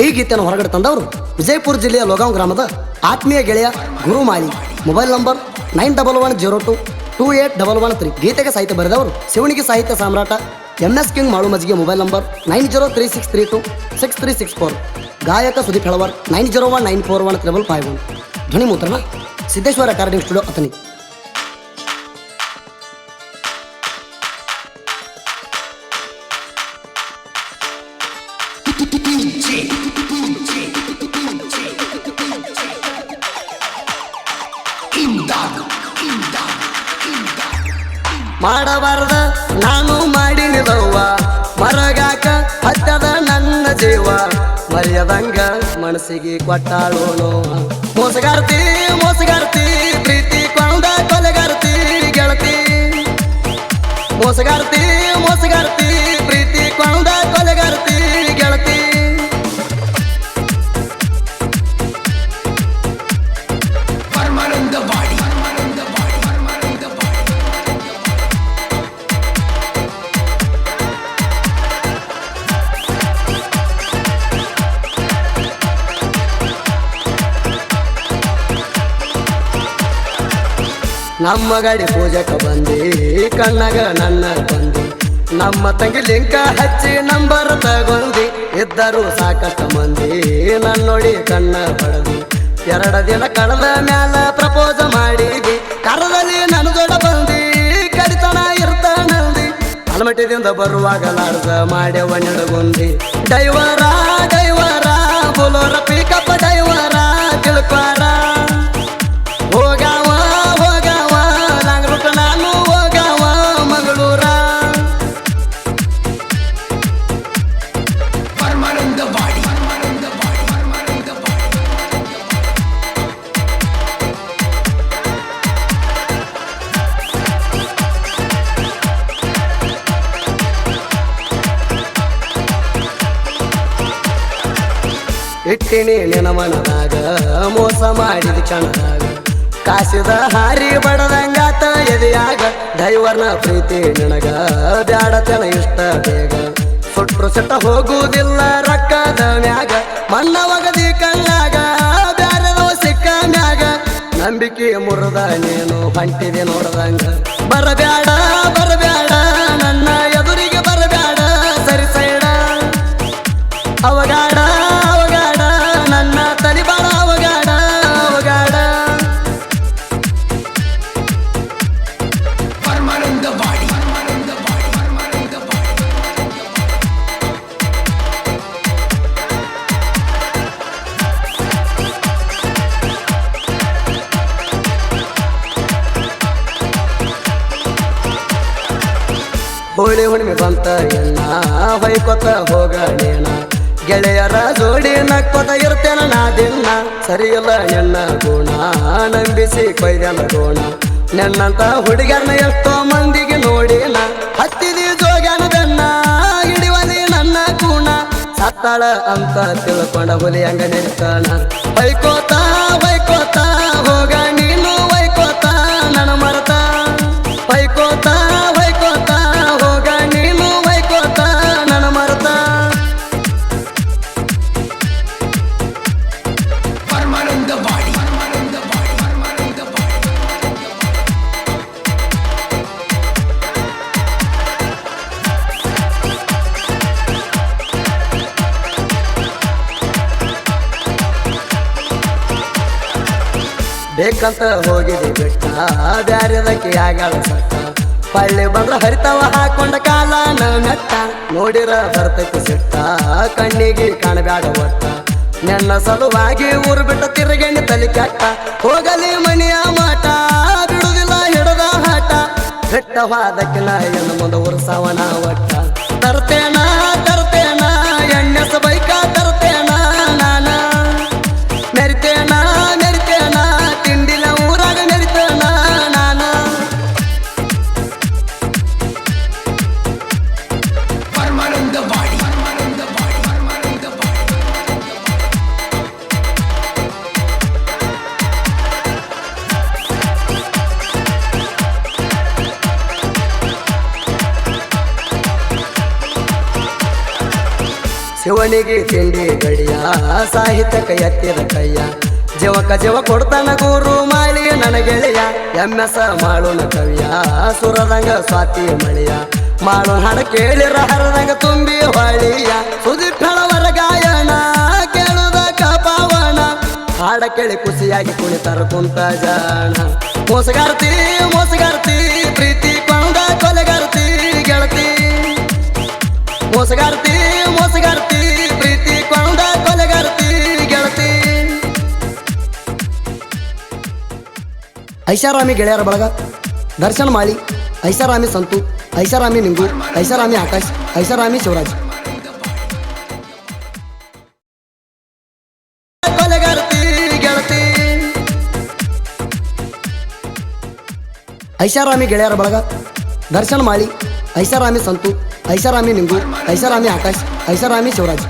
ಈ ಗೀತೆಯನ್ನು ಹೊರಗಡೆ ತಂದವರು ವಿಜಯಪುರ ಜಿಲ್ಲೆಯ ಲೋಗಾಂವ್ ಗ್ರಾಮದ ಆತ್ಮೀಯ ಗೆಳೆಯ ಗುರುಮಾಳಿ. Mobile number 910102281113. ಗೀತೆಗೆ ಸಾಹಿತ್ಯ ಬರೆದವರು ಶಿವಣಿಗೆ ಸಾಹಿತ್ಯ ಸಾಮ್ರಾಟ MS ಕಿಂಗ್ ಮಾಳು ಮಜ್ಜಿಗೆ. Mobile number 9036326364. ಗಾಯಕ ಸುದೀಪ್ ಹೆಳವರ್ 9019415551. ಧ್ವನಿ ಮುದ್ರಣ ಸಿದ್ದೇಶ್ವರ ರೆಕಾರ್ಡಿಂಗ್ ಸ್ಟುಡಿಯೋ ಅತನಿ. ಮಾಡಬಾರ್ದ ನಾನು ಮಾಡಿನಿದವ್ವ, ಮರಗಾಕ ಹತ್ತದ ನನ್ನ ಜೀವ, ಮರೆಯದಂಗ ಮನಸ್ಸಿಗೆ ಕೊಟ್ಟಾಳೋನು. ಮೋಸಗಾರ್ತಿ ಮೋಸಗಾರ್ತಿ ಪ್ರೀತಿ ಕೊಂದ ಕೊಲೆಗಾರ್ತಿ ಗೆಳತಿ. ಮೋಸಗಾರ್ತಿ ಮೋಸಗಾರ್ತಿ ಪ್ರೀತಿ ಕೊಂದ ಕೊಲೆಗಾರ್ತಿ ಗೆಳತಿ. ನಮ್ಮ ಗಾಡಿ ಪೂಜಕ ಬಂದಿ ಕಣ್ಣಗ ನನ್ನ ಬಂದಿ, ನಮ್ಮ ತಂಗಿ ಲಿಂಕ ಹಚ್ಚಿ ನಂಬರ್ ತಗೊಂಡಿ. ಇದ್ದರು ಸಾಕಷ್ಟು ಮಂದಿ ನನ್ನೊಡಿ ಕಣ್ಣ ಪಡೆದಿ, 2 ದಿನ ಕಳೆದ ಮ್ಯಾಲ ಪ್ರಪೋಸ್ ಮಾಡಿದಿ. ಕರದಲ್ಲಿ ನನ್ನ ದೊಡ್ಡ ಬಂದಿ ಕಡಿತನ ಇರ್ತಾನಂದಿ, ಅಲಮಟ್ಟಿದಿಂದ ಬರುವಾಗ ಲಾಡ್ಸ ಮಾಡ್ಯವ ನೆಡಗುಂದಿ. ಡೈವರ ಡೈವರ ಬೋಲೋರ ಪಿಕಪ್ ಡೈವರ ತಿಳ್ಕ್ವಾರ, ಹೋಗಾವ ಹೋಗಾವ ಲಾಂಗ್ರೂಟ ನಾನು ಹೋಗಾವ ಮಂಗಳೂರ. ಇಟ್ಟಿನಿ ನಿನ ಮನದಾಗ ಮೋಸ ಮಾಡಿದ ಕ್ಷಣದಾಗ, ಕಾಸಿದ ಹಾರಿ ಬಡದಂಗಾತ ಎದೆಯಾಗ. ಡೈವರ್ನ ಪ್ರೀತಿ ನಿನಗ ಬ್ಯಾಡತನ ಇಷ್ಟ ಬೇಗ, ಸುಟ್ರು ಸೆಟ್ಟ ಹೋಗುವುದಿಲ್ಲ ರೊಕ್ಕದ ಮ್ಯಾಗ. ಮಣ್ಣವಗದಿ ಕಣ್ಣಾಗ ಬ್ಯಾರದವ ಸಿಕ್ಕ ಮ್ಯಾಗ, ನಂಬಿಕೆ ಮುರಿದ ನೀನು ಹೊಂಟಿದೆ ನೋಡದಂಗ. ಬರಬ್ಯಾಡ ಬರಬ್ಯಾಡ ನನ್ನ ಎದುರಿಗೆ ಬರಬ್ಯಾಡ ಸರಿ ಸೈಡ, ಅವಗಾಡ ಅವಗಾಡ ನನ್ನ ತಲಿಬಾಳ ಅವಗಾಡ ಅವಗಾಡ. ಹೋಳಿ ಹುಣ್ಣಿಮೆ ಬಂತ ಎನ್ನ ಹೊಯ್ಕೊತ ಹೋಗಣೇನ, ಗೆಳೆಯರ ಜೋಡಿ ನಕ್ಕೊತ ಇರ್ತೇನ ನಾ ದಿನ. ಸರಿಯಿಲ್ಲ ನಿನ್ನ ಗುಣ ನಂಬಿಸಿ ಕೊಯ್ದೆನ ಗೋಣ, ನನ್ನಂತ ಹುಡುಗರ್ನ ಎಷ್ಟೋ ಮಂದಿಗೆ ನೋಡಿನ. ಹತ್ತಿದಿ ಜೋಗ್ಯಾನ ಬೆನ್ನ ಹಿಡಿವಲಿ ನನ್ನ ಕೂಣ, ಸತ್ತಾಳ ಅಂತ ತಿಳ್ಕೊಂಡ ಹುಲಿ ಹಂಗ ನಿಲ್ತಾನ. ಹೊಯ್ಕೋತ ಹೊಯ್ಕೋತ ಹೋಗ ನೀನು ಹೊಯ್ಕೋತ ನನ್ನ ಮರತ, ಹೊಯ್ಕೋತ ಹೊಯ್ಕೋತ ಹೋಗ ನೀನು ಹೊಯ್ಕೋತ ನನ್ನ ಮರತ. ಬೇಕಂತ ಹೋಗಿದಿ ಬಿಟ್ಟ ಬ್ಯಾರೆದಕ್ಕೆ ಆಗಾಳ ಸಟ್ಟ, ಪಳ್ಳಿ ಬಂದ್ರ ಹರಿತವ ಹಾಕೊಂಡ ಕಾಲನ ಮೆಟ್ಟ. ನೋಡಿರ ಬರ್ತೈತಿ ಸಿಟ್ಟ ಕಣ್ಣಿಗೆ ಕಾಣಬ್ಯಾಡ ಒಟ್ಟ, ನನ್ನ ಸಲುವಾಗಿ ಊರು ಬಿಟ್ಟ ತಿರುಗಣಿ ತಲಿ ಕೆಟ್ಟ. ಹೋಗಲಿ ಮನೆಯ ಮಾಟ ಬಿಡುದಿಲ್ಲ ಹಿಡದ ಹಾಟ, ಬೆಟ್ಟವಾದಕ್ಕಿನ ಎನ್ನು ಮುಂದೆ ಉರ್ಸವನ ಒಟ್ಟ. ತರ್ತೇನ ತರ್ತೇನ ಎಣ್ಣೆಸ ಬೈಕ ತರ್ತೇನ ನಾನ, ಮೆರಿತೇನ ಮೆರಿತೇನ ತಿಂಡಿಲ ಊರಾಗ ಮೆರಿತೇನ ನಾನ. ಶಿವನಿಗೆ ತಿಂಡಿ ಗಡಿಯ ಸಾಹಿತ್ಯಕ ಎತ್ತಿದ ಕೈಯ ಜೀವ ಕೊಡ್ತಾನ ಗುರು ಮಾಳಿ ನನ್ನ ಗೆಳೆಯ ಎಮ್ಮೆಸ ಮಾಡೋಣ ಕವಿಯ ಸುರದಂಗ ಸ್ವಾತಿ ಮಳೆಯ ಮಾಡೋ ಹಾಡ ಕೇಳಿರ ಹರದಂಗ ತುಂಬಿ ಹೊಳಿಯ ಸುದೀಪಳವರ ಗಾಯನ ಕೇಳುದಕ ಪಾವನ ಹಾಡ ಕೇಳಿ ಖುಷಿಯಾಗಿ ಕುಣಿತಾರ ಕುಂತ ಜಾಣ ಮೋಸಗಾರ್ತಿ ಪ್ರೀತಿ ಕೊಂಡ ಕೊಲೆಗಾರ್ತಿ ಗೆಳತಿ ಮೋಸಗಾರ್ತಿ ಪ್ರೀತಿ ಕೊಂಡ ಕೊಲೆಗಾರ್ತಿ ಗೆಳತಿ. ಐಷಾರಾಮಿ ಗೆಳೆಯರ ಬಳಗ ದರ್ಶನ್ ಮಾಳಿ, ಐಷಾರಾಮಿ ಸಂತು, ಐಷಾರಾಮಿ ನಿಂಗು, ಐಷಾರಾಮಿ ಆಕಾಶ್, ಐಷಾರಾಮಿ ಶಿವರಾಜ್. ಕೊಲೆಗಾರ್ತಿ ಗೆಳತಿ. ಐಷಾರಾಮಿ ಗೆಳೆಯರ ಬಳಗ ದರ್ಶನ್ ಮಾಳಿ, ಐಷಾರಾಮಿ ಸಂತು, ಐಷಾರಾಮಿ ನಿಂಗು, ಐಷಾರಾಮಿ ಆಕಾಶ್, ಐಷಾರಾಮಿ ಶಿವರಾಜ್.